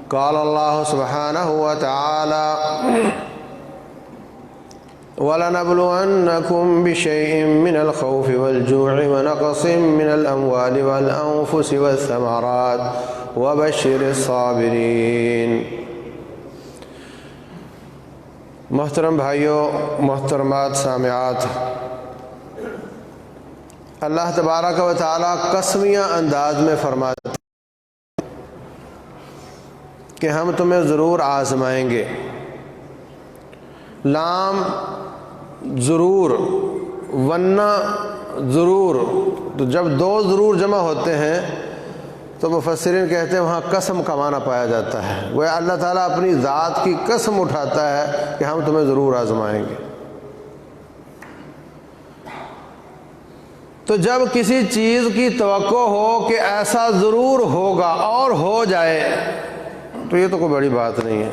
قال اللہ سبحانہ وتعالی وَلَنَبْلُوَنَّكُمْ بِشَيْءٍ مِّنَ الْخَوْفِ وَالْجُوعِ وَنَقْصٍ مِّنَ الْأَمْوَالِ وَالْأَنفُسِ وَالثَّمَرَاتِ وَبَشِّرِ الصَّابِرِينَ۔ محترم بھائیوں، محترمات سامعات، اللہ تبارک و تعالیٰ قسمیہ انداز میں فرماتا ہے کہ ہم تمہیں ضرور آزمائیں گے۔ لام ضرور، ورنہ ضرور، تو جب دو ضرور جمع ہوتے ہیں تو مفسرین کہتے ہیں وہاں قسم کا معنی پایا جاتا ہے، وہ اللہ تعالیٰ اپنی ذات کی قسم اٹھاتا ہے کہ ہم تمہیں ضرور آزمائیں گے۔ تو جب کسی چیز کی توقع ہو کہ ایسا ضرور ہوگا اور ہو جائے تو یہ تو کوئی بڑی بات نہیں ہے۔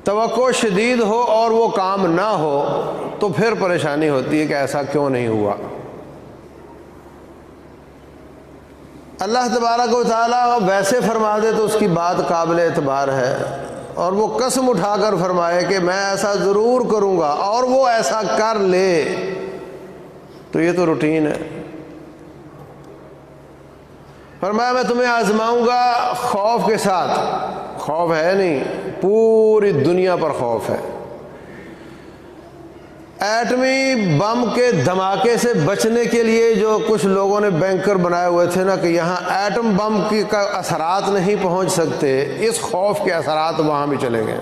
توقع شدید ہو اور وہ کام نہ ہو تو پھر پریشانی ہوتی ہے کہ ایسا کیوں نہیں ہوا۔ اللہ تبارک و تعالیٰ ویسے فرما دے تو اس کی بات قابل اعتبار ہے، اور وہ قسم اٹھا کر فرمائے کہ میں ایسا ضرور کروں گا اور وہ ایسا کر لے تو یہ تو روٹین ہے۔ فرمایا میں تمہیں آزماؤں گا خوف کے ساتھ، خوف ہے نہیں، پوری دنیا پر خوف ہے۔ ایٹمی بم کے دھماکے سے بچنے کے لیے جو کچھ لوگوں نے بینکر بنائے ہوئے تھے نا کہ یہاں ایٹم بم کی کا اثرات نہیں پہنچ سکتے، اس خوف کے اثرات وہاں بھی چلے گئے۔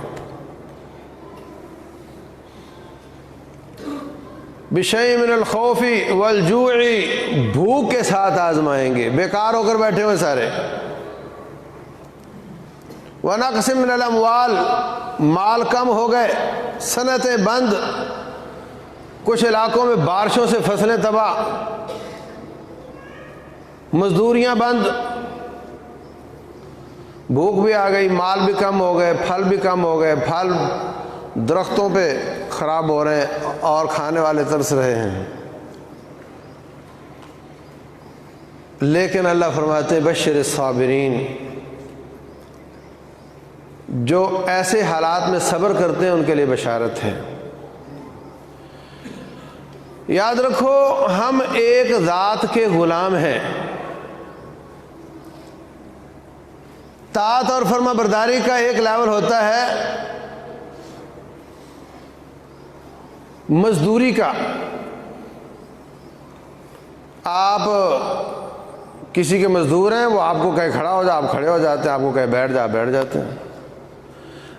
بِشَيْءٍ مِّنَ الْخَوْفِ وَالْجُوعِ، بھوک کے ساتھ آزمائیں گے، بیکار ہو کر بیٹھے ہوئے سارے۔ وَنَقْصٍ مِّنَ الْأَمْوَالِ، مال کم ہو گئے، صنعتیں بند، کچھ علاقوں میں بارشوں سے فصلیں تباہ، مزدوریاں بند، بھوک بھی آ گئی، مال بھی کم ہو گئے، پھل بھی کم ہو گئے، پھل درختوں پہ خراب ہو رہے ہیں اور کھانے والے ترس رہے ہیں۔ لیکن اللہ فرماتے ہیں بشر الصابرین، جو ایسے حالات میں صبر کرتے ہیں ان کے لیے بشارت ہے۔ یاد رکھو ہم ایک ذات کے غلام ہیں۔ طاعت اور فرما برداری کا ایک لیول ہوتا ہے مزدوری کا۔ آپ کسی کے مزدور ہیں، وہ آپ کو کہے کھڑا ہو جا، آپ کھڑے ہو جاتے ہیں، آپ کو کہے بیٹھ جا، بیٹھ جاتے ہیں۔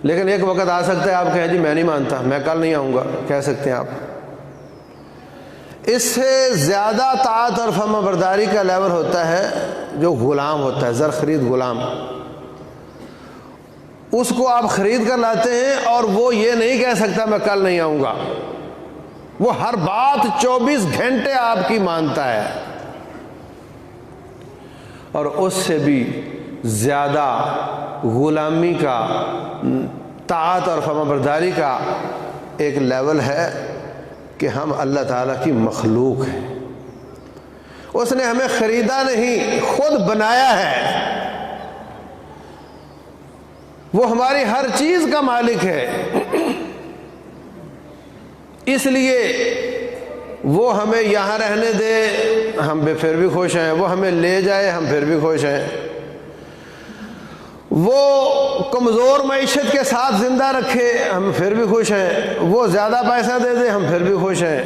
لیکن ایک وقت آ سکتا ہے آپ کہیں جی میں نہیں مانتا، میں کل نہیں آؤں گا، کہہ سکتے ہیں آپ۔ اس سے زیادہ طاعت اور فرما برداری کا لیول ہوتا ہے جو غلام ہوتا ہے، زر خرید غلام۔ اس کو آپ خرید کر لاتے ہیں اور وہ یہ نہیں کہہ سکتا میں کل نہیں آؤں گا، وہ ہر بات 24 گھنٹے آپ کی مانتا ہے۔ اور اس سے بھی زیادہ غلامی کا، طاعت اور فرما برداری کا ایک لیول ہے کہ ہم اللہ تعالیٰ کی مخلوق ہیں۔ اس نے ہمیں خریدا نہیں، خود بنایا ہے۔ وہ ہماری ہر چیز کا مالک ہے، اس لیے وہ ہمیں یہاں رہنے دے، ہم پھر بھی خوش ہیں، وہ ہمیں لے جائے، ہم پھر بھی خوش ہیں، وہ کمزور معیشت کے ساتھ زندہ رکھے، ہم پھر بھی خوش ہیں، وہ زیادہ پیسہ دے دے، ہم پھر بھی خوش ہیں۔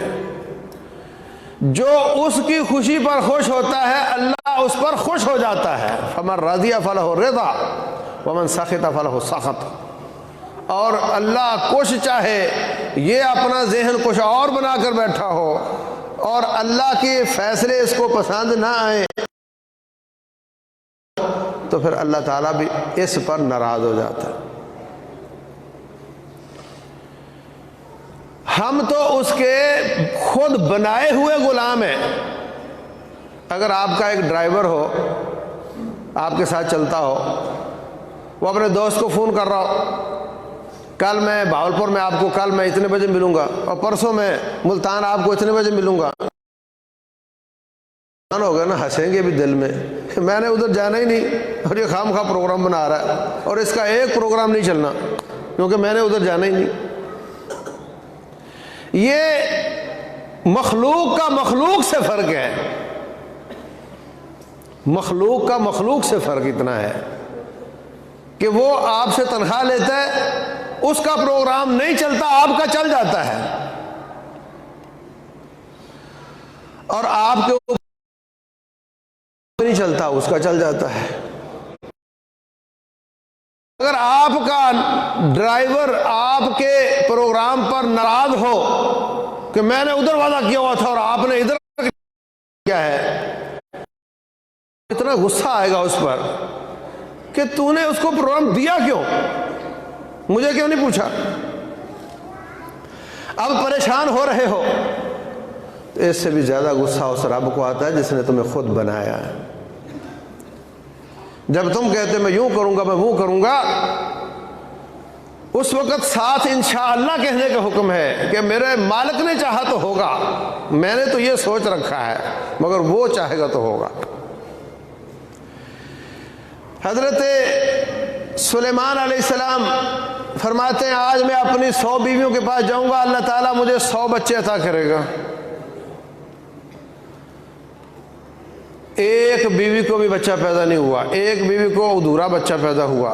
جو اس کی خوشی پر خوش ہوتا ہے اللہ اس پر خوش ہو جاتا ہے۔ فمن رضی فلہ الرضا ومن سخط فلہ السخط۔ اور اللہ کچھ چاہے یہ اپنا ذہن کچھ اور بنا کر بیٹھا ہو اور اللہ کے فیصلے اس کو پسند نہ آئے تو پھر اللہ تعالیٰ بھی اس پر ناراض ہو جاتا ہے۔ ہم تو اس کے خود بنائے ہوئے غلام ہیں۔ اگر آپ کا ایک ڈرائیور ہو، آپ کے ساتھ چلتا ہو، وہ اپنے دوست کو فون کر رہا ہو کل میں بہاولپور میں آپ کو کل میں اتنے بجے ملوں گا، اور پرسوں میں ملتان آپ کو اتنے بجے ملوں گا، ہوگا نا، ہنسیں گے بھی دل میں میں نے ادھر جانا ہی نہیں، اور یہ خام خواہ پروگرام بنا رہا ہے، اور اس کا ایک پروگرام نہیں چلنا کیونکہ میں نے ادھر جانا ہی نہیں۔ یہ مخلوق کا مخلوق سے فرق ہے، مخلوق کا مخلوق سے فرق اتنا ہے کہ وہ آپ سے تنخواہ لیتا ہے، اس کا پروگرام نہیں چلتا، آپ کا چل جاتا ہے، اور آپ کے اوپر نہیں چلتا، اس کا چل جاتا ہے۔ اگر آپ کا ڈرائیور آپ کے پروگرام پر ناراض ہو کہ میں نے ادھر وعدہ کیا ہوا تھا اور آپ نے ادھر کیا ہے، اتنا غصہ آئے گا اس پر کہ تو نے اس کو پروگرام دیا کیوں، مجھے کیوں نہیں پوچھا۔ اب پریشان ہو رہے ہو، تو اس سے بھی زیادہ غصہ اس رب کو آتا ہے جس نے تمہیں خود بنایا ہے۔ جب تم کہتے میں یوں کروں گا، میں وہ کروں گا، اس وقت ساتھ انشاءاللہ کہنے کا حکم ہے کہ میرے مالک نے چاہا تو ہوگا، میں نے تو یہ سوچ رکھا ہے، مگر وہ چاہے گا تو ہوگا۔ حضرت سلیمان علیہ السلام فرماتے ہیں آج میں اپنی 100 بیویوں کے پاس جاؤں گا، اللہ تعالیٰ مجھے 100 بچے عطا کرے گا۔ ایک بیوی کو بھی بچہ پیدا نہیں ہوا، ایک بیوی کو ادھورا بچہ پیدا ہوا۔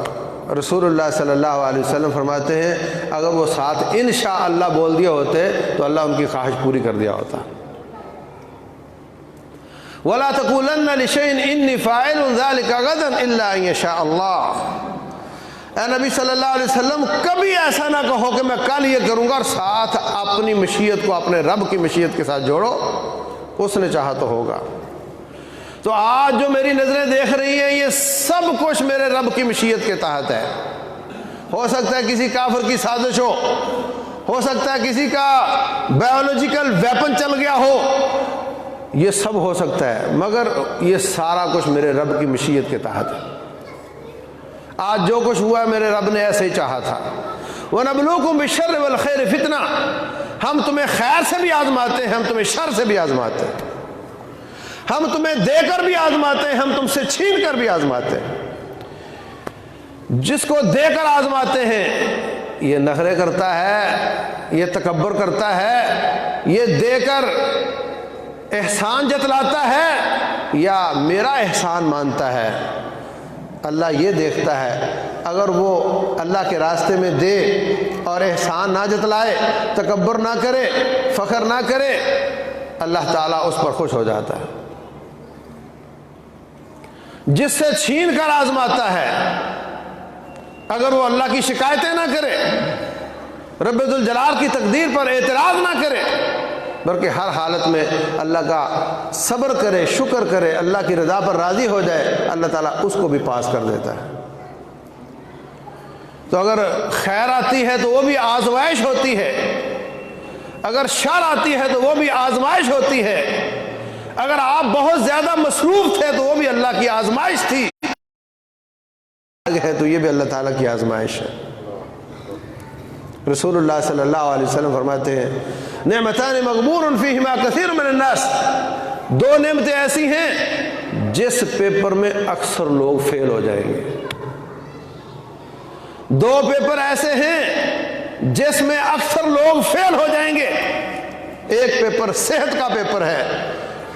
رسول اللہ صلی اللہ علیہ وسلم فرماتے ہیں اگر وہ ساتھ انشاءاللہ بول دیا ہوتے تو اللہ ان کی خواہش پوری کر دیا ہوتا۔ وَلَا تَقُولَنَّ لِشَيْءٍ إِنِّي فَاعِلٌ ذَلِكَ غَدًا إِلَّا أَن يَشَاءَ اللَّهُ۔ اے نبی صلی اللہ علیہ وسلم کبھی ایسا نہ کہو کہ میں کل یہ کروں گا، اور ساتھ اپنی مشیت کو اپنے رب کی مشیت کے ساتھ جوڑو، اس نے چاہا تو ہوگا۔ تو آج جو میری نظریں دیکھ رہی ہیں یہ سب کچھ میرے رب کی مشیت کے تحت ہے۔ ہو سکتا ہے کسی کافر کی سازش ہو سکتا ہے کسی کا بایولوجیکل ویپن چل گیا ہو، یہ سب ہو سکتا ہے، مگر یہ سارا کچھ میرے رب کی مشیت کے تحت ہے۔ آج جو کچھ ہوا ہے میرے رب نے ایسے ہی چاہا تھا۔ وَنَبْلُوكُمْ بِالشَّرِّ وَالْخَيْرِ فِتْنَةً، ہم تمہیں خیر سے بھی آزماتے ہیں، ہم تمہیں شر سے بھی آزماتے ہیں، ہم تمہیں دے کر بھی آزماتے ہیں، ہم تم سے چھین کر بھی آزماتے ہیں۔ جس کو دے کر آزماتے ہیں یہ نخرے کرتا ہے، یہ تکبر کرتا ہے، یہ دے کر احسان جتلاتا ہے یا میرا احسان مانتا ہے۔ اللہ یہ دیکھتا ہے اگر وہ اللہ کے راستے میں دے اور احسان نہ جتلائے، تکبر نہ کرے، فخر نہ کرے، اللہ تعالیٰ اس پر خوش ہو جاتا ہے۔ جس سے چھین کر آزماتا ہے اگر وہ اللہ کی شکایتیں نہ کرے، رب ذوالجلال کی تقدیر پر اعتراض نہ کرے، بلکہ ہر حالت میں اللہ کا صبر کرے، شکر کرے، اللہ کی رضا پر راضی ہو جائے، اللہ تعالیٰ اس کو بھی پاس کر دیتا ہے۔ تو اگر خیر آتی ہے تو وہ بھی آزمائش ہوتی ہے، اگر شر آتی ہے تو وہ بھی آزمائش ہوتی ہے، اگر آپ بہت زیادہ مصروف تھے تو وہ بھی اللہ کی آزمائش تھی، ہے تو یہ بھی اللہ تعالیٰ کی آزمائش ہے۔ رسول اللہ صلی اللہ علیہ وسلم فرماتے ہیں نعمتان مغبون فیہما کثیر من الناس، دو نعمتیں ایسی ہیں جس پیپر میں اکثر لوگ فیل ہو جائیں گے۔ دو پیپر ایسے ہیں جس میں اکثر لوگ فیل ہو جائیں گے، ایک پیپر صحت کا پیپر ہے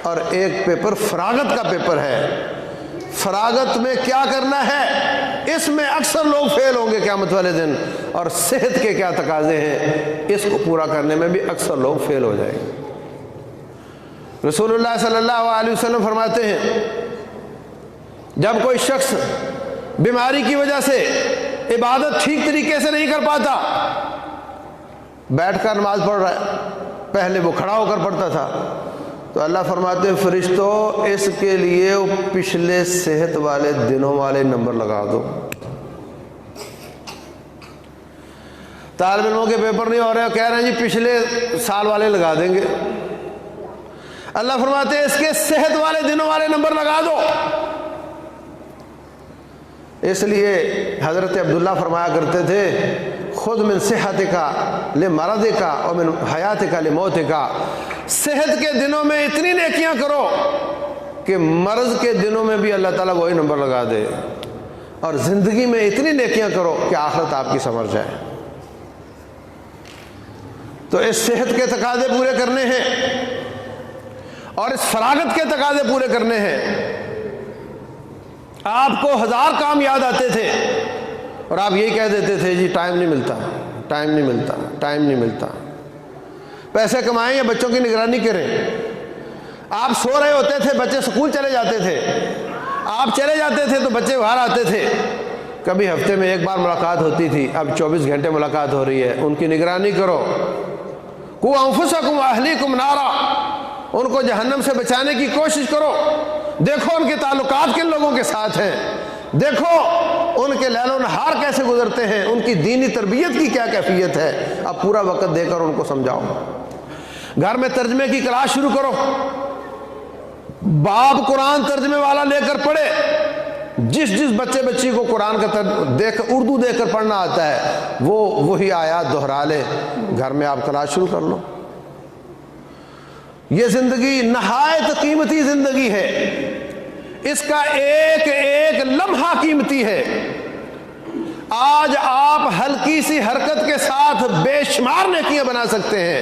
اور ایک پیپر فراغت کا پیپر ہے۔ فراغت میں کیا کرنا ہے اس میں اکثر لوگ فیل ہوں گے قیامت والے دن، اور صحت کے کیا تقاضے ہیں اس کو پورا کرنے میں بھی اکثر لوگ فیل ہو جائیں گے۔ رسول اللہ صلی اللہ علیہ وسلم فرماتے ہیں جب کوئی شخص بیماری کی وجہ سے عبادت ٹھیک طریقے سے نہیں کر پاتا، بیٹھ کر نماز پڑھ رہا ہے، پہلے وہ کھڑا ہو کر پڑھتا تھا، تو اللہ فرماتے ہیں فرشتوں اس کے لیے پچھلے صحت والے دنوں والے نمبر لگا دو۔ طالب علموں کے پیپر نہیں ہو رہے، کہہ رہے ہیں جی پچھلے سال والے لگا دیں گے۔ اللہ فرماتے ہیں اس کے صحت والے دنوں والے نمبر لگا دو۔ اس لیے حضرت عبداللہ فرمایا کرتے تھے خود من صحتک لمرضک اور من حیاتک لموتک، صحت کے دنوں میں اتنی نیکیاں کرو کہ مرض کے دنوں میں بھی اللہ تعالیٰ وہی نمبر لگا دے، اور زندگی میں اتنی نیکیاں کرو کہ آخرت آپ کی سنور جائے۔ تو اس صحت کے تقاضے پورے کرنے ہیں اور اس فراغت کے تقاضے پورے کرنے ہیں۔ آپ کو 1000 کام یاد آتے تھے اور آپ یہی کہہ دیتے تھے جی ٹائم نہیں ملتا، ٹائم نہیں ملتا، ٹائم نہیں ملتا۔ پیسے کمائیں یا بچوں کی نگرانی کریں۔ آپ سو رہے ہوتے تھے، بچے سکول چلے جاتے تھے، آپ چلے جاتے تھے تو بچے باہر آتے تھے۔ کبھی ہفتے میں ایک بار ملاقات ہوتی تھی، اب 24 گھنٹے ملاقات ہو رہی ہے۔ ان کی نگرانی کرو۔ قُوا أَنفُسَكُمْ وَأَهْلِيكُمْ نَارًا، ان کو جہنم سے بچانے کی کوشش کرو۔ دیکھو ان کے تعلقات کن لوگوں کے ساتھ ہیں، دیکھو ان کے لیل و نہار کیسے گزرتے ہیں، ان کی دینی تربیت کی کیا کیفیت ہے۔ اب پورا وقت دے کر ان کو سمجھاؤ۔ گھر میں ترجمے کی کلاس شروع کرو، باپ قرآن ترجمے والا لے کر پڑھے۔ جس بچے بچی کو قرآن کا اردو دیکھ کر پڑھنا آتا ہے وہ وہی آیات دہرا لے، گھر میں آپ کلاس شروع کر لو۔ یہ زندگی نہایت قیمتی زندگی ہے، اس کا ایک ایک لمحہ قیمتی ہے۔ آج آپ ہلکی سی حرکت کے ساتھ بے شمار نیکیاں بنا سکتے ہیں،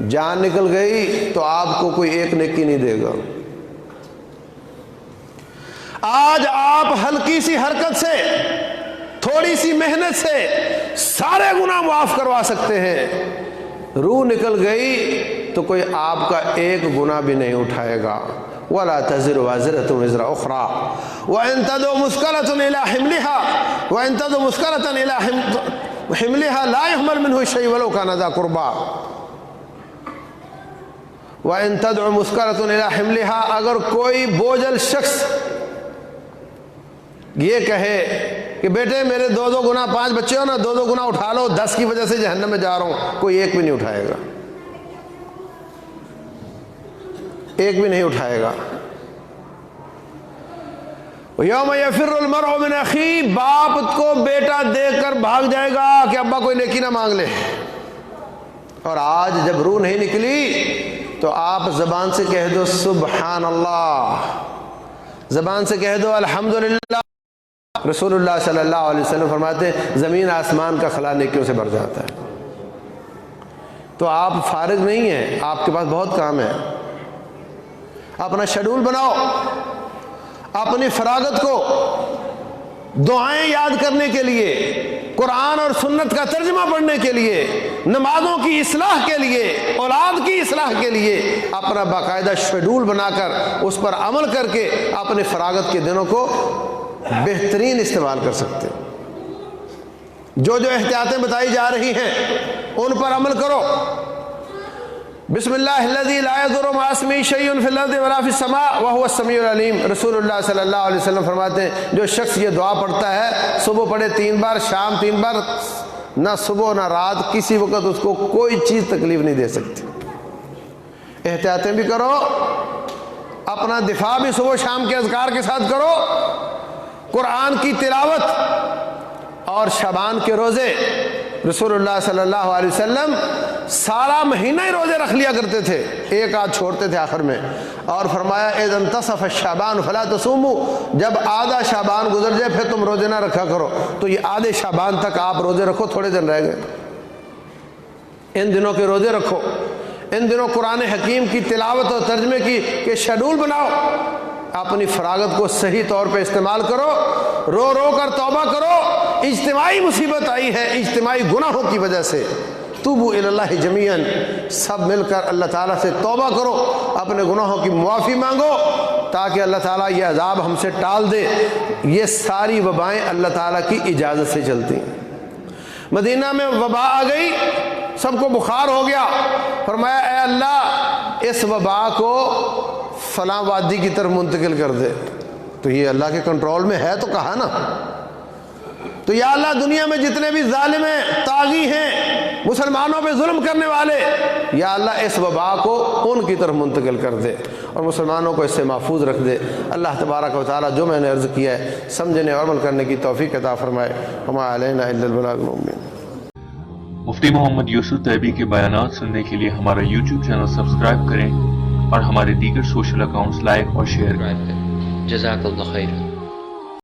جان نکل گئی تو آپ کو کوئی ایک نیکی نہیں دے گا۔ آج آپ ہلکی سی حرکت سے، تھوڑی سی محنت سے سارے گناہ معاف کروا سکتے ہیں۔ روح نکل گئی تو کوئی آپ کا ایک گناہ بھی نہیں اٹھائے گا۔ وَلَا تَزِرُ وَازِرَةٌ وِزْرَ أُخْرَىٰ وَإِن تَدْعُ مُثْقَلَةٌ إِلَىٰ حِمْلِهَا لَا يُحْمَلُ مِنْهُ شَيْءٌ وَلَوْ كَانَ ذَا قُرْبَىٰ۔ وَإِن تَدْعُ مُثْقَلَةٌ إِلَىٰ حِمْلِهَا، اگر کوئی بوجھل شخص یہ کہے کہ بیٹے میرے 2 گناہ، 5 بچے ہو نا، 2 گناہ اٹھا لو، 10 کی وجہ سے جہنم میں جا رہا ہوں، کوئی ایک بھی نہیں اٹھائے گا، ایک بھی نہیں اٹھائے گا۔ یوم یفر المرء من اخیہ، باپ کو بیٹا دیکھ کر بھاگ جائے گا کہ ابا کوئی نیکی نہ مانگ لے۔ اور آج جب روح نہیں نکلی تو آپ زبان سے کہہ دو سبحان اللہ، زبان سے کہہ دو الحمدللہ۔ رسول اللہ صلی اللہ علیہ وسلم فرماتے ہیں زمین آسمان کا خلا نیکیوں سے بھر جاتا ہے۔ تو آپ فارغ نہیں ہیں، آپ کے پاس بہت کام ہے۔ اپنا شیڈول بناؤ، اپنی فراغت کو دعائیں یاد کرنے کے لیے، قرآن اور سنت کا ترجمہ پڑھنے کے لیے، نمازوں کی اصلاح کے لیے، اولاد کی اصلاح کے لیے اپنا باقاعدہ شیڈول بنا کر اس پر عمل کر کے اپنے فراغت کے دنوں کو بہترین استعمال کر سکتے ہیں۔ جو احتیاطیں بتائی جا رہی ہیں ان پر عمل کرو۔ بسم اللہ الذی لا یضر مع اسمہ شیء فی الارض ولا فی السماء وهو السمیع العلیم۔ رسول اللہ صلی اللہ علیہ وسلم فرماتے ہیں جو شخص یہ دعا پڑھتا ہے، صبح پڑھے 3 بار، شام 3 بار، نہ صبح نہ رات کسی وقت اس کو کوئی چیز تکلیف نہیں دے سکتی۔ احتیاطیں بھی کرو، اپنا دفاع بھی صبح شام کے اذکار کے ساتھ کرو، قرآن کی تلاوت اور شعبان کے روزے۔ رسول اللہ صلی اللہ علیہ وسلم سارا مہینہ ہی روزے رکھ لیا کرتے تھے، ایک آدھ چھوڑتے تھے آخر میں، اور فرمایا اذا انتصف الشعبان فلا تصوموا، جب آدھا شعبان گزر جائے پھر تم روزے نہ رکھا کرو۔ تو یہ آدھے شعبان تک آپ روزے رکھو، تھوڑے دن رہ گئے، ان دنوں کے روزے رکھو، ان دنوں قرآن حکیم کی تلاوت اور ترجمے کی کے شیڈول بناؤ، اپنی فراغت کو صحیح طور پہ استعمال کرو، رو رو کر توبہ کرو۔ اجتماعی مصیبت آئی ہے اجتماعی گناہوں کی وجہ سے، توبوا الی اللہ جمیعا، سب مل کر اللہ تعالیٰ سے توبہ کرو، اپنے گناہوں کی معافی مانگو تاکہ اللہ تعالیٰ یہ عذاب ہم سے ٹال دے۔ یہ ساری وبائیں اللہ تعالیٰ کی اجازت سے چلتی ہیں۔ مدینہ میں وبا آ گئی، سب کو بخار ہو گیا، فرمایا اے اللہ اس وبا کو فلاں وادی کی طرف منتقل کر دے۔ تو یہ اللہ کے کنٹرول میں ہے تو کہا نا۔ تو یا اللہ دنیا میں جتنے بھی ظالم ہیں، طاغی ہیں، مسلمانوں پہ ظلم کرنے والے، یا اللہ اس وبا کو ان کی طرف منتقل کر دے اور مسلمانوں کو اس سے محفوظ رکھ دے۔ اللہ تبارک و تعالیٰ جو میں نے عرض کیا ہے سمجھنے اور عمل کرنے کی توفیق عطا فرمائے۔ وما علینا الا البلاغ المبین۔ مفتی محمد یوسف طیبی کے بیانات سننے کے لیے ہمارا YouTube چینل سبسکرائب کریں اور ہمارے دیگر سوشل اکاؤنٹس لائک اور شیئر کریں۔ جزاک اللہ خیر۔